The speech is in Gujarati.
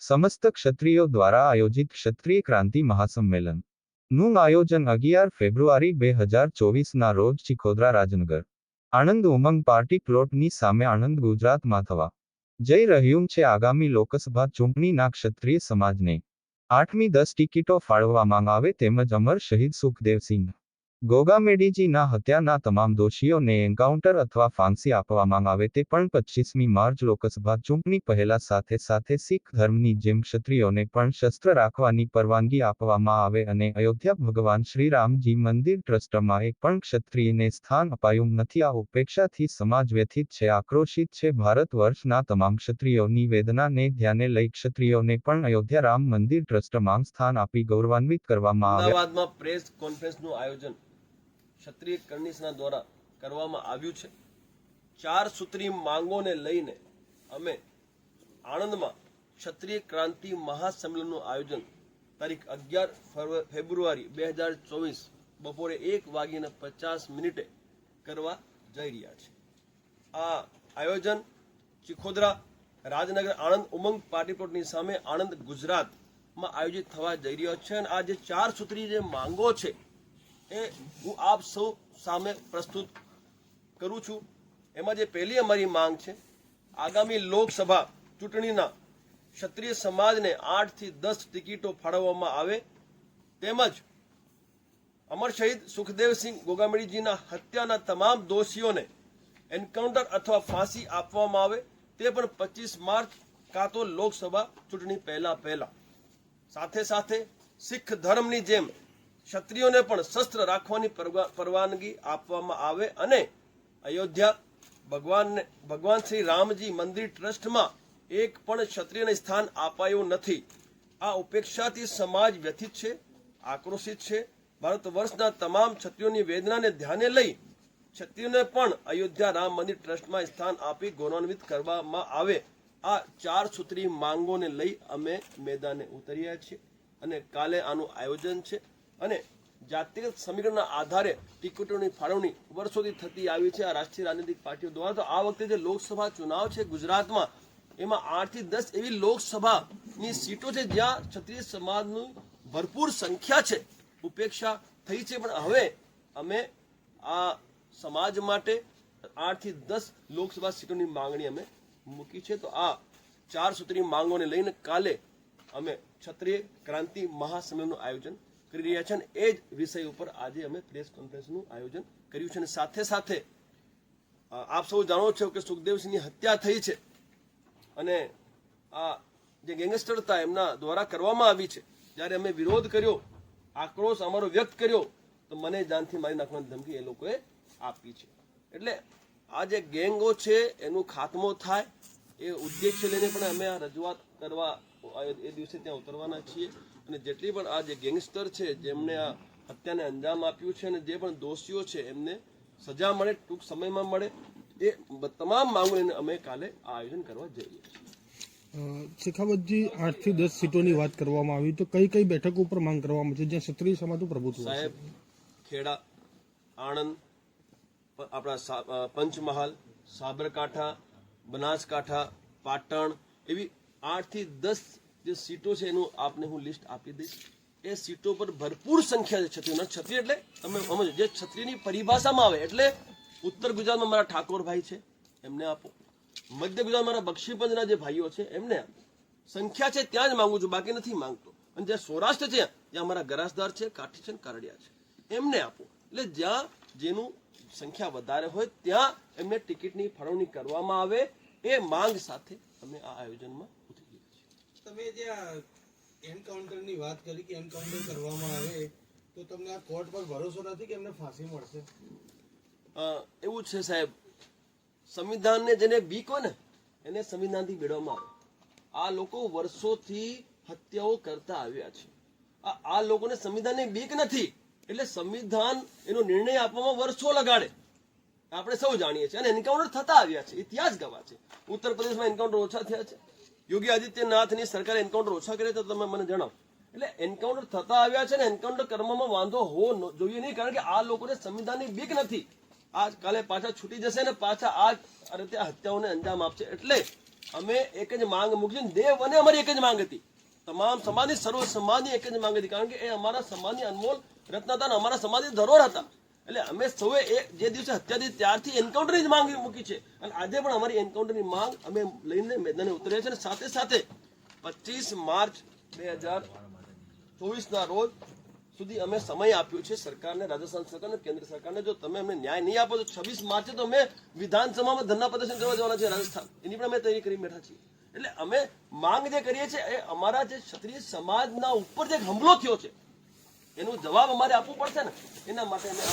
સમસ્ત ક્ષત્રિયો દ્વારા આયોજિત ક્ષત્રિય ક્રાંતિ મહાસંમેલન નું આયોજન 11 ફેબ્રુઆરી 2024ના રોજ ચિખોદરા રાજનગર આણંદ ઉમંગ પાર્ટી પ્લોટની સામે આણંદ ગુજરાતમાં થવા જઈ રહ્યું છે. આગામી લોકસભા ચૂંટણીના ક્ષત્રિય સમાજને 8મી 10 ટિકિટો ફાળવવામાં આવે તેમજ અમર શહીદ સુખદેવસિંહ ગોગામેડીજીના હત્યાના તમામ દોષીઓને એન્કાઉન્ટર અથવા ફાંસી આપવામાં આવે તે પણ 25મી માર્ચ લોકસભા ચૂંટણી પહેલા સાથે શીખ ધર્મની જેમ ક્ષત્રિયોને પણ શસ્ત્ર રાખવાની પરવાનગી આપવામાં આવે અને અયોધ્યા ભગવાન શ્રીરામજી મંદિર ટ્રસ્ટમાં એક પણ ક્ષત્રિયને સ્થાન અપાયું નથી. આ ઉપેક્ષાથી સમાજ વ્યથિત છે, આક્રોશિત છે. ભારત વર્ષના તમામ ક્ષત્રિયોની વેદનાને ધ્યાને લઈ ક્ષત્રિયોને પણ અયોધ્યા રામ મંદિર ટ્રસ્ટમાં સ્થાન આપી ગૌરવાન્વિત કરવામાં આવે. અમદાવાદમાં પ્રેસ કોન્ફરન્સનું આયોજન ક્ષત્રિય કર્ણિસના દ્વારા કરવામાં આવ્યું છે. 4 સૂત્રી માંગોને લઈને અમે આણંદમાં ક્ષત્રિય ક્રાંતિ મહાસંમેલનનું આયોજન તારીખ 11 ફેબ્રુઆરી 2024 બપોરે 1:50 કરવા જઈ રહ્યા છે. આ આયોજન ચિખોદરા રાજનગર આણંદ ઉમંગ પાર્ટી પ્લોટની સામે આણંદ ગુજરાતમાં આયોજિત થવા જઈ રહ્યો છે. અને આ જે 4 સૂત્રી જે માંગો છે એ હું આપ સૌ સામે પ્રસ્તુત કરું છું. એમાં જે પહેલી અમારી માંગ છે, આગામી લોકસભા ચૂંટણીના ક્ષત્રિય સમાજને 8 થી 10 ટિકિટો ફાળવવામાં આવે તેમજ અમર શહીદ સુખદેવસિંહ ગોગામેડીજીના હત્યાના તમામ દોષીઓને એન્કાઉન્ટર અથવા ફાંસી આપવામાં આવે તે પણ 25 માર્ચ કાં તો લોકસભા ચૂંટણી પહેલા સાથે શીખ ધર્મની જેમ ક્ષત્રિયોને પણ શસ્ત્ર રાખવાની પરવાનગી આપવામાં આવે અને અયોધ્યા ભગવાન શ્રી રામજી મંદિર ટ્રસ્ટમાં એક પણ ક્ષત્રિયને સ્થાન અપાયું નથી. આ ઉપેક્ષાથી સમાજ વ્યથિત છે, આક્રોશિત છે. ભારત વર્ષના તમામ ક્ષત્રિયોની વેદનાને ધ્યાને લઈ ક્ષત્રિયોને પણ અયોધ્યા રામ મંદિર ટ્રસ્ટમાં સ્થાન આપી ગૌરવાન્વિત કરવામાં આવે. આ 4 સૂત્રી માંગોને લઈ અમે મેદાને ઉતર્યા છીએ અને કાલે આનું આયોજન છે. અને જાતિગત સમીકરણના આધારે ટિકિટોની ફાળવણી વર્ષોથી થતી આવી છે આ રાષ્ટ્રીય રાજનૈતિક પાર્ટીઓ દ્વારા. તો આ વખતે જે લોકસભા ચુનાવ છે ગુજરાતમાં, એમાં 8 થી 10 એવી લોકસભાની સીટો છે જ્યાં ક્ષત્રિય સમાજની ભરપૂર સંખ્યા છે. ઉપેક્ષા થઈ છે, પણ હવે અમે આ સમાજ માટે 8 થી 10 લોકસભા સીટોની માંગણી અમે મૂકી છે. તો આ 4 સૂત્રી માંગોને લઈને કાલે અમે ક્ષત્રિય ક્રાંતિ મહાસંમેલનનું આયોજન કરી રહ્યા છે અને એ જ વિષય ઉપર આજે અમે પ્રેસ કોન્ફરન્સનું આયોજન કર્યું છે. અને સાથે આપ સૌ જાણો છો કે સુખદેવસિંહની હત્યા થઈ છે અને આ જે ગેંગસ્ટર હતા એમના દ્વારા કરવામાં આવી છે. જ્યારે અમે વિરોધ કર્યો, આક્રોશ અમારો વ્યક્ત કર્યો, તો મને જાનથી મારી નાખવાની ધમકી એ લોકોએ આપી છે. એટલે આ જે ગેંગો છે એનું ખાત્મો થાય એ ઉદ્દેશ્ય લઈને પણ અમે આ રજૂઆત કરવા એ દિવસે ત્યાં ઉતરવાના છીએ. અને જેટલી પણ આ જે ગેંગસ્ટર છે જેમને આ હત્યાને અંજામ આપ્યું છે અને જે પણ દોષીઓ છે એમને સજા મળે, ટૂંક સમયમાં મળે, એ તમામ માંગો લઈને અમે કાલે આ આયોજન કરવા જઈ રહ્યા છીએ. શેખાવતજી, 8 થી 10 સીટોની વાત કરવામાં આવી, તો કઈ બેઠકો ઉપર માંગ કરવામાં છે જ્યાં ક્ષત્રિય સમાજનું પ્રભુત્વ? સાહેબ, ખેડા, આણંદ, આપણા પંચમહાલ, સાબરકાંઠા, બનાસકાંઠા, પાટણ, એવી 8 થી 10 જે સીટો છે એનું આપને હું લિસ્ટ આપી દઈશ. એ સીટો પર ભરપૂર સંખ્યા છે ક્ષત્રિયોના. ક્ષત્રિય એટલે તમે સમજો, જે ક્ષત્રિયની પરિભાષામાં આવે એટલે ઉત્તર ગુજરાતમાં મારા ઠાકોરભાઈ છે એમને આપો, મધ્ય ગુજરાતમાં મારા બક્ષીપંચના જે ભાઈઓ છે એમને આપો. સંખ્યા છે ત્યાં જ માંગુ છું, બાકી નથી માંગતો. અને જ્યાં સૌરાષ્ટ્ર છે ત્યાં મારા ગરાસદાર છે, કાઠી છે, કારડિયા છે, એમને આપો. એટલે જ્યાં જેનું સંખ્યા વધારે હોય ત્યાં એમને ટિકિટની ફાળવણી કરવામાં આવે એ માંગ સાથે અમે આ આયોજનમાં ઉતરી ગયા છીએ. તમે જે એન્કાઉન્ટરની વાત કરી કે એન્કાઉન્ટર કરવામાં આવે તો તમને આ કોર્ટ પર ભરોસો નથી કે એમને ફાંસી મળશે? એવું છે સાહેબ, સંવિધાનને જેને બીક હોય ને એને સંવિધાનથી બેડવામાં આવે. આ લોકો વર્ષોથી હત્યાઓ કરતા આવ્યા છે. આ લોકોને સંવિધાનની બીક નથી એટલે સંવિધાન એનો નિર્ણય આપવામાં વર્ષો લગાડે, આપણે સૌ જાણીએ છીએ. અને એન્કાઉન્ટર થતા આવ્યા છે, ઇતિહાસ ગવાહ છે. ઉત્તર પ્રદેશમાં એન્કાઉન્ટર ઓછા થયા છે, યોગી આદિત્યનાથની સરકારે એન્કાઉન્ટર ઓછા કર્યા તો તમે મને જણાવો. એટલે એન્કાઉન્ટર થતા આવ્યા છે ને એન્કાઉન્ટર કરવામાં વાંધો હોવો જોઈએ નહીં, કારણ કે આ લોકોને સંવિધાનની બીક નથી. આ કાલે પાછા છૂટી જશે ને પાછા આ રીતે હત્યાઓને અંજામ આપશે. એટલે અમે એક જ માંગ મૂકી છે. દેવ અને અમારી એક જ માંગ હતી, તમામ સમાજની સર્વ સમાજની એક જ માંગ હતી, કારણ કે એ અમારા સમાજની અનમોલ રત્ન હતા અને અમારા સમાજની ધરોહર હતા. એટલે અમે સૌએ જે દિવસે હત્યા થઈ ત્યારથી એન્કાઉન્ટરની જ માંગ મૂકી છે અને આજે પણ અમારી એન્કાઉન્ટરની માંગ અમે લઈને મેદાને ઉતર્યા છે. અને સાથે સાથે 25 માર્ચ 2024ના રોજ સુધી અમે સમય આપ્યો છે સરકારને, રાજસ્થાન સરકારને, કેન્દ્ર સરકારને. જો તમે અમને ન્યાય નહીં આપો તો 26 માર્ચે તો અમે વિધાનસભામાં ધરણા પ્રદર્શન કરવા જવાના છે રાજસ્થાન, એની પણ અમે તૈયારી કરી બેઠા છીએ. એટલે અમે માંગ જે કરીએ છીએ એ અમારા જે ક્ષત્રિય સમાજના ઉપર જે હુમલો થયો છે એનો જવાબ અમારે આપવો પડશે ને, એના માટે અમે